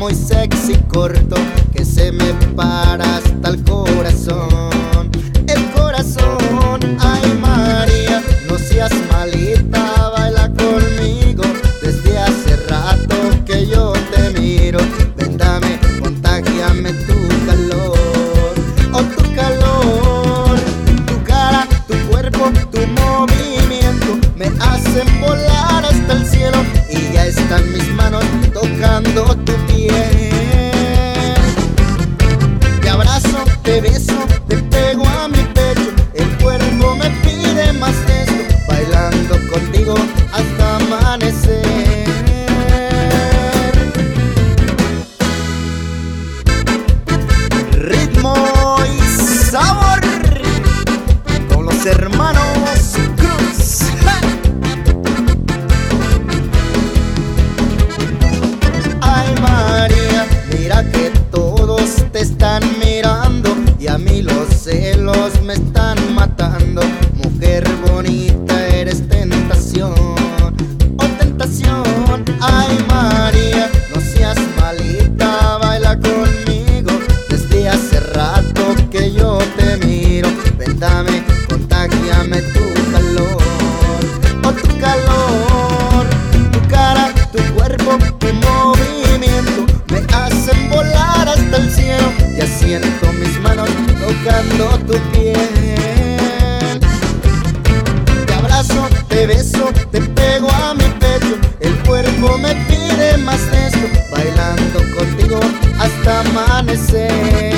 muy sexy corto que se me para hasta el corazón. El corazón, ay María, no seas malita, baila conmigo. Desde hace rato que yo te miro. Ven, dame, contágiame tu calor, oh tu calor. Tu cara, tu cuerpo, tu movimiento me hacen volar hasta el cielo. Y ya están mis manos tocando tu piel. Te abrazo, te beso, te pego a mi pecho. El cuerpo me pide más de esto, bailando contigo hasta amanecer. Ritmo y sabor con los hermanos Cruz. Ay María, mira que todos te están mirando y a mí los celos me están matando. Mujer bonita, eres tentación, oh tentación. Ay María, no seas malita, baila conmigo. Desde hace rato que yo te miro. Ven, dame, contágiame tu calor, oh tu calor. Tu cara, tu cuerpo, tu movimiento me hacen volar hasta el cielo. Ya siento mis manos tocando tu piel. Te abrazo, te beso, te pego a mi pecho. El cuerpo me pide más de esto, bailando contigo hasta amanecer.